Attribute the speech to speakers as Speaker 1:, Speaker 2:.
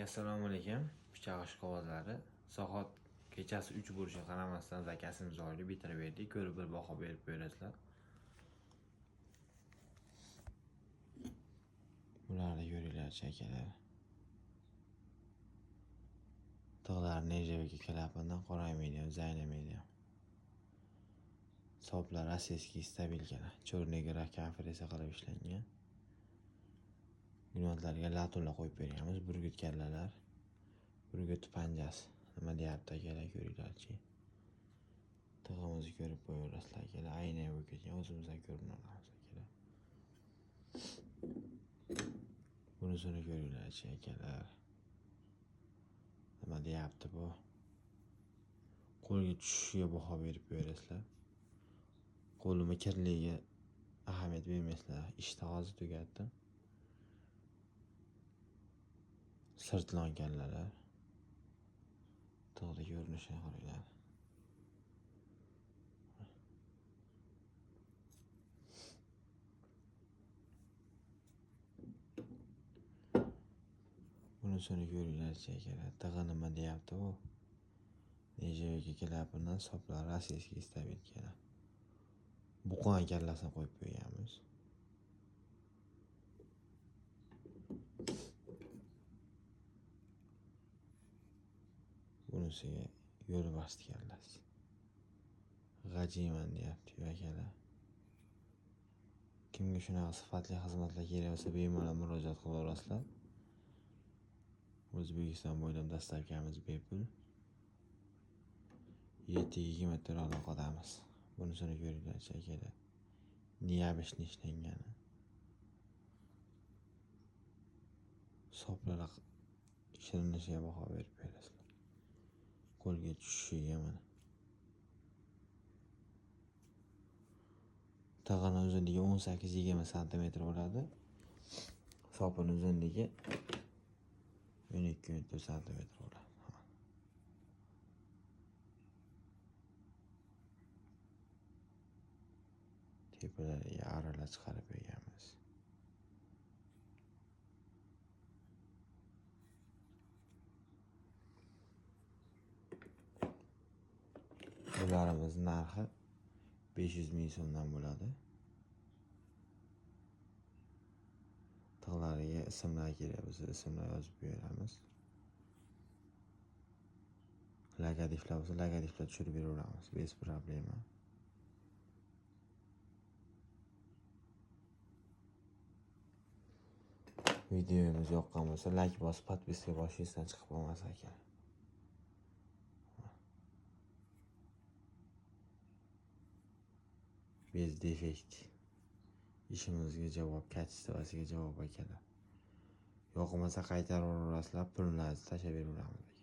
Speaker 1: Assalomu alaykum. Pichoq qog'ozlari. Soat kechasi 3 bo'lishiga qaramasdan zakasimizni olib bitirib berdik. Ko'rib bir baho berib berasizlar. Bularni ko'ringlar akalar. Tog'larni nejaga kelapidan qoramaydi ham, zaynamaydi ham. Soplar rossiyskiy stabil kelar. Chornega konferensiya qilib ishlangan. Gunohlarga latula qo'yib berganmiz. Burgut kallalar. Burgut panjasi. Nima deyapti akalar ko'ringlarchi. Tig'imizni ko'rib qo'yaverasizlar akalar. Aynan bo'lib ketgan o'zimizdan ko'rib olamiz akalar. Bunisini ko'ringlarchi akalar. Nima deyapti bu? Qo'lga tushishiga baho berib berasizlar. Qo'limi kirligiga ahamiyat bermaysizlar. Ishni hozir tugatdim. Sirtlon kallalar. Tog'da ko'rinishini qaranglar. Bunisini ko'ringlarchi akalar. Tig'i nima deyapti bu? Nejaga kelapidan soplar rossiyskiy stabil kelar. Buqon kallasini qo'yib qo'yganmiz. Bunisiga yo'l basti kallasi. G'ajiman deyapti akalar. Kimga shunaqa sifatli xizmatlar kerak bo'lsa bemalol murojaat qilaverasizlar. O'zbekiston bo'ylab dastavkamiz bepul. 7-20 aloqadamiz. Bunisini ko'ringlarchi akalar. Niyabishni ishlangani. Soplar shirinishiga baho berib berasizlar. Qo'lga tushishiga mana. Tig'ini uzunligi 18-20 cm bo'ladi. Sopini uzunligi 12 cm bo'ladi. Tepalariga arala chiqarib berganmiz. Bularimiz narxi 500 ming so'mdan bo'ladi. Tig'lariga ismlar kerak bo'lsa, ismlar yozib beramiz. Logotiflar bo'lsa, logotiflar tushirib beraveramiz, bez problema. Videomiz yoqqan bo'lsa, like bosib, podpiska bosishingizdan chiqib qolmas ekan. Bez defekt. Ishimizga javob, kачествosiga javob akalar. Yoqmasa qaytarib yuborasizlar, pullarni tashlab beraveramiz.